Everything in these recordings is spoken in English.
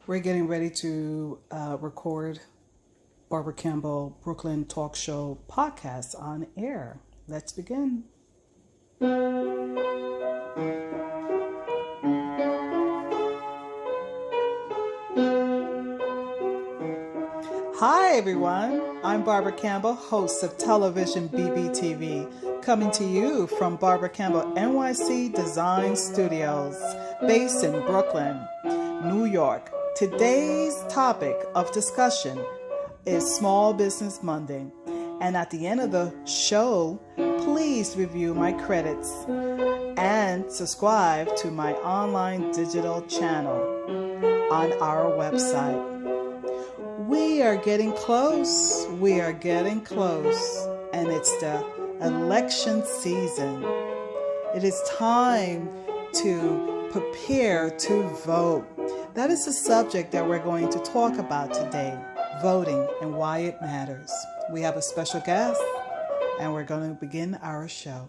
We're getting ready to record Barbara Campbell Brooklyn Talk Show podcast on air. Let's begin. Hi, everyone. I'm Barbara Campbell, host of Television BBTV, coming to you from Barbara Campbell NYC Design Studios, based in Brooklyn, New York. Today's topic of discussion is Small Business Monday. And at the end of the show, please review my credits and subscribe to my online digital channel on our website. We are getting close. And it's the election season. It is time to prepare to vote. That is the subject that we're going to talk about today, voting and why it matters. We have a special guest, and we're going to begin our show.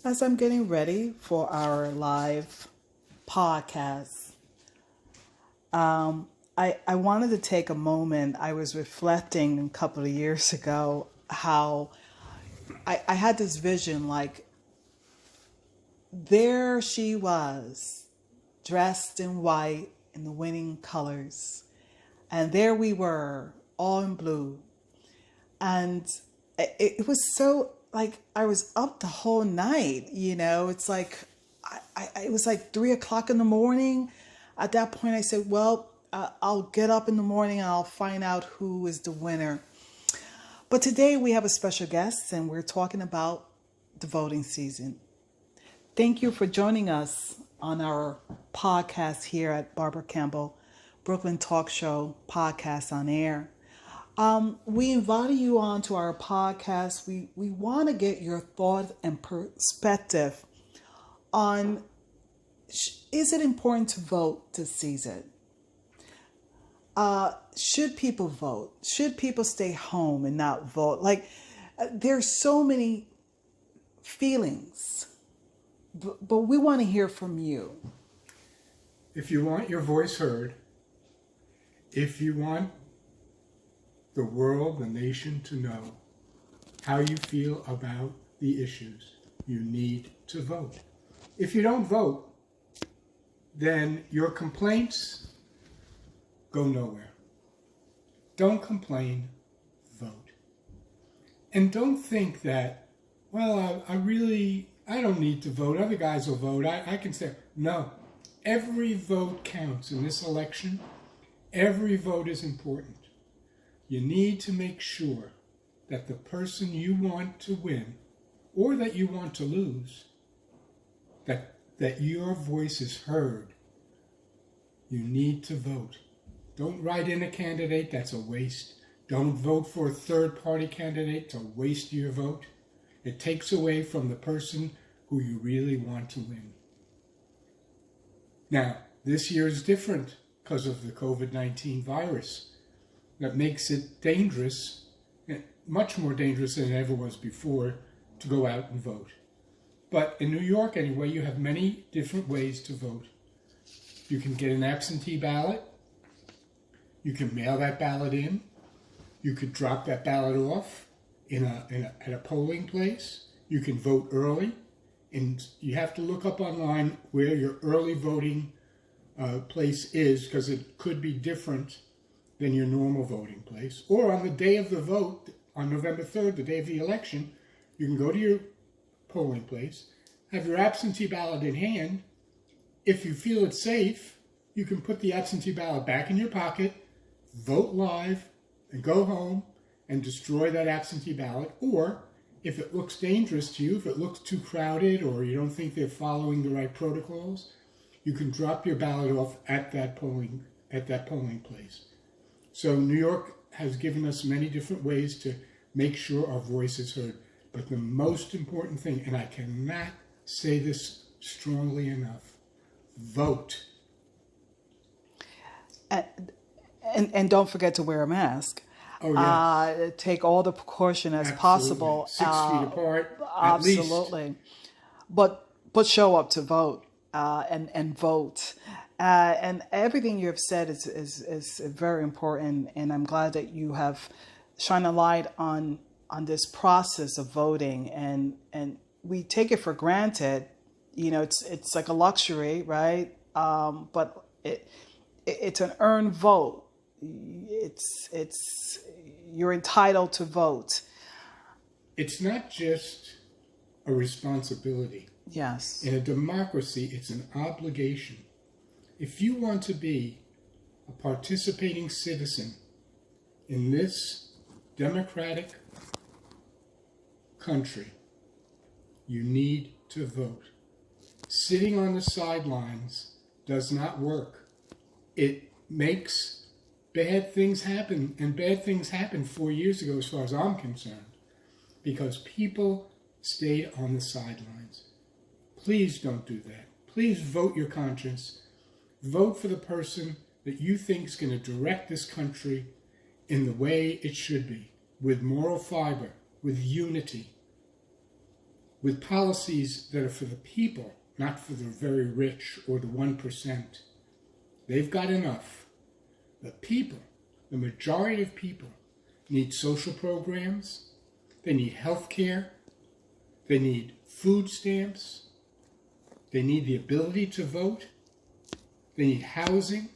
As I'm getting ready for our live podcast, I wanted to take a moment. I was reflecting a couple of years ago how I had this vision, like there she was, dressed in white in the winning colors, and there we were, all in blue, and it was so, like, I was up the whole night, you know. It's like, it was like 3:00 in the morning. At that point, I said, well, I'll get up in the morning and I'll find out who is the winner. But today we have a special guest, and we're talking about the voting season. Thank you for joining us on our podcast here at Barbara Campbell Brooklyn Talk Show podcast on air. We invited you on to our podcast. We want to get your thought and perspective on, is it important to vote this season? Should people vote? Should people stay home and not vote? Like, there's so many feelings, but we want to hear from you. If you want your voice heard, if you want the world, the nation to know how you feel about the issues, you need to vote. If you don't vote, then your complaints go nowhere. Don't complain, vote. And don't think that, well, I don't need to vote. Other guys will vote. I can say, no. Every vote counts in this election. Every vote is important. You need to make sure that the person you want to win or that you want to lose, that your voice is heard. You need to vote. Don't write in a candidate, that's a waste. Don't vote for a third-party candidate to waste your vote. It takes away from the person who you really want to win. Now, this year is different because of the COVID-19 virus. That makes it dangerous, much more dangerous than it ever was before, to go out and vote. But in New York, anyway, you have many different ways to vote. You can get an absentee ballot. You can mail that ballot in. You could drop that ballot off at a polling place. You can vote early. And you have to look up online where your early voting place is, because it could be different than your normal voting place. Or on the day of the vote, on November 3rd, the day of the election, you can go to your polling place, have your absentee ballot in hand. If you feel it's safe, you can put the absentee ballot back in your pocket, vote live, and go home and destroy that absentee ballot. Or if it looks dangerous to you, if it looks too crowded or you don't think they're following the right protocols, you can drop your ballot off at that polling place. So New York has given us many different ways to make sure our voice is heard. But the most important thing, and I cannot say this strongly enough, vote. And don't forget to wear a mask. Oh, yes. Take all the precaution as Absolutely. possible. 6 feet apart, absolutely. at least. But but show up to vote and vote. And everything you have said is very important, and I'm glad that you have shine a light on this process of voting, and we take it for granted. You know, it's like a luxury, right? But it's an earned vote. It's you're entitled to vote. It's not just a responsibility. Yes. In a democracy, it's an obligation. If you want to be a participating citizen in this democratic country, you need to vote. Sitting on the sidelines does not work. It makes bad things happen, and bad things happened 4 years ago as far as I'm concerned, because people stayed on the sidelines. Please don't do that. Please vote your conscience. Vote for the person that you think is going to direct this country in the way it should be, with moral fiber, with unity, with policies that are for the people, not for the very rich or the 1%. They've got enough. The people, the majority of people, need social programs. They need health care. They need food stamps. They need the ability to vote. They need housing.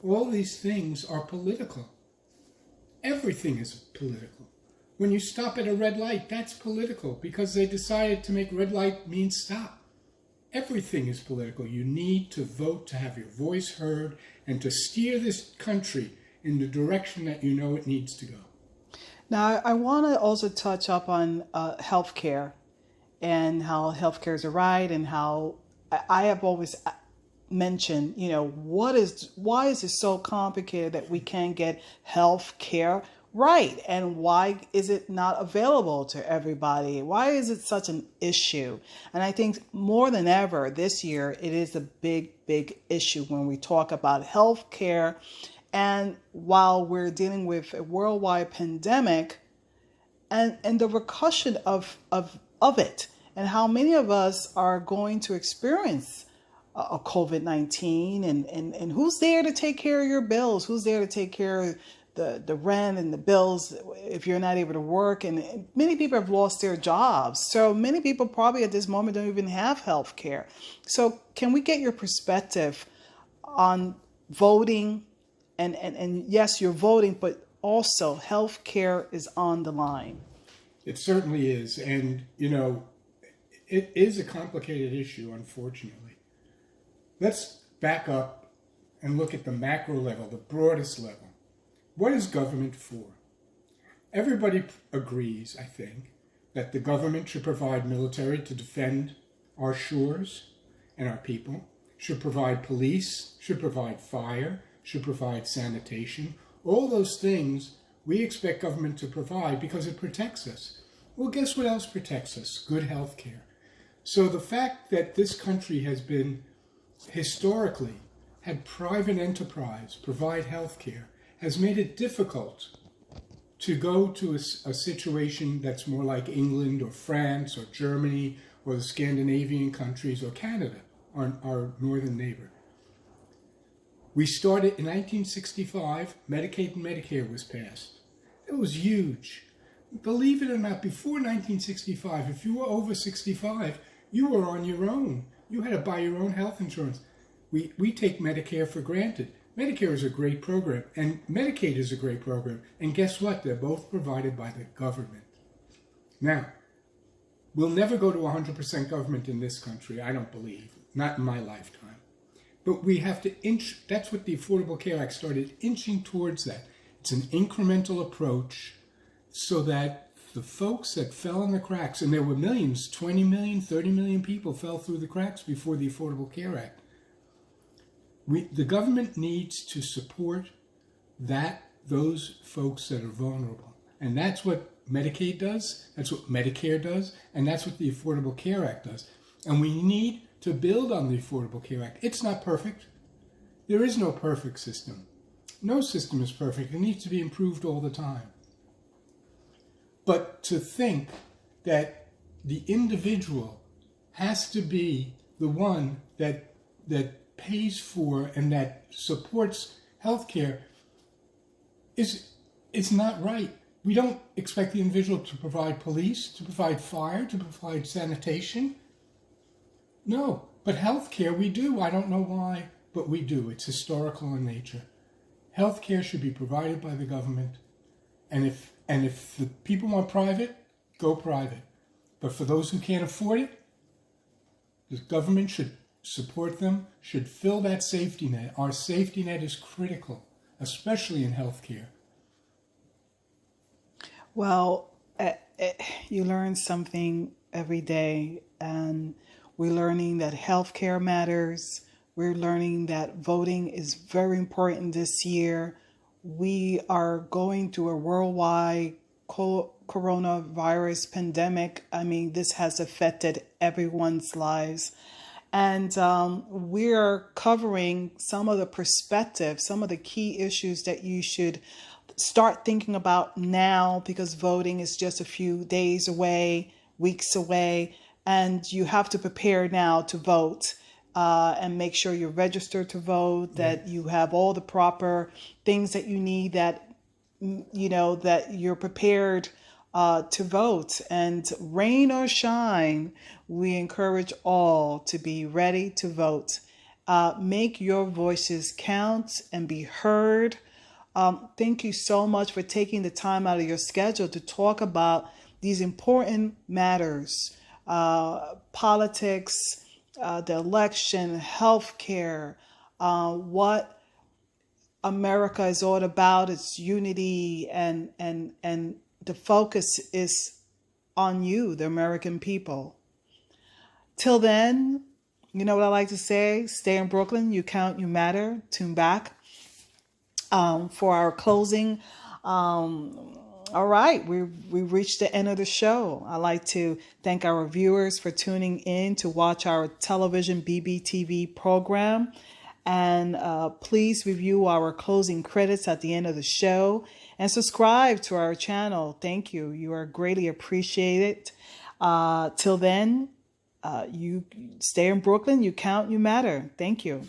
All these things are political. Everything is political. When you stop at a red light, that's political because they decided to make red light mean stop. Everything is political. You need to vote to have your voice heard and to steer this country in the direction that you know it needs to go. Now, I want to also touch up on healthcare and how healthcare is a right, and how I have always mentioned, you know, why is it so complicated that we can't get health care right? And why is it not available to everybody? Why is it such an issue? And I think more than ever this year, it is a big, big issue when we talk about health care. And while we're dealing with a worldwide pandemic and the repercussion of it, and how many of us are going to experience a COVID-19, and who's there to take care of your bills? Who's there to take care of the rent and the bills if you're not able to work? And many people have lost their jobs. So many people probably at this moment don't even have health care. So can we get your perspective on voting? And yes, you're voting, but also health care is on the line. It certainly is. And, you know, it is a complicated issue, unfortunately. Let's back up and look at the macro level, the broadest level. What is government for? Everybody agrees, I think, that the government should provide military to defend our shores and our people, should provide police, should provide fire, should provide sanitation. All those things we expect government to provide because it protects us. Well, guess what else protects us? Good health care. So the fact that this country has been historically had private enterprise provide health care has made it difficult to go to a situation that's more like England or France or Germany or the Scandinavian countries or Canada, our northern neighbor. We started in 1965, Medicaid and Medicare was passed. It was huge. Believe it or not, before 1965, if you were over 65, you were on your own. You had to buy your own health insurance. We take Medicare for granted. Medicare is a great program, and Medicaid is a great program. And guess what? They're both provided by the government. Now, we'll never go to 100% government in this country, I don't believe. Not in my lifetime. But we have to inch, that's what the Affordable Care Act started, inching towards that. It's an incremental approach so that the folks that fell in the cracks, and there were millions, 20 million, 30 million people fell through the cracks before the Affordable Care Act. The government needs to support those folks that are vulnerable. And that's what Medicaid does, that's what Medicare does, and that's what the Affordable Care Act does. And we need to build on the Affordable Care Act. It's not perfect. There is no perfect system. No system is perfect. It needs to be improved all the time. But to think that the individual has to be the one that pays for and that supports healthcare is not right. We don't expect the individual to provide police, to provide fire, to provide sanitation. No, but healthcare we do. I don't know why, but we do. It's historical in nature. Healthcare should be provided by the government, and if the people want private, go private. But for those who can't afford it, the government should support them, should fill that safety net. Our safety net is critical, especially in healthcare. Well, you learn something every day, and we're learning that healthcare matters. We're learning that voting is very important this year. We are going through a worldwide coronavirus pandemic. I mean, this has affected everyone's lives. And we're covering some of the perspectives, some of the key issues that you should start thinking about now, because voting is just a few days away, weeks away, and you have to prepare now to vote. And make sure you're registered to vote, that you have all the proper things that you need, that, you know, that you're prepared to vote. And rain or shine, we encourage all to be ready to vote. Make your voices count and be heard. Thank you so much for taking the time out of your schedule to talk about these important matters, politics, the election, healthcare, what America is all about. It's unity, and the focus is on you, the American people. Till then, you know what I like to say? Stay in Brooklyn. You count, you matter. Tune back for our closing. All right, we reached the end of the show. I'd like to thank our viewers for tuning in to watch our Television BBTV program. And please review our closing credits at the end of the show and subscribe to our channel. Thank you. You are greatly appreciated. Till then, you stay in Brooklyn. You count, you matter. Thank you.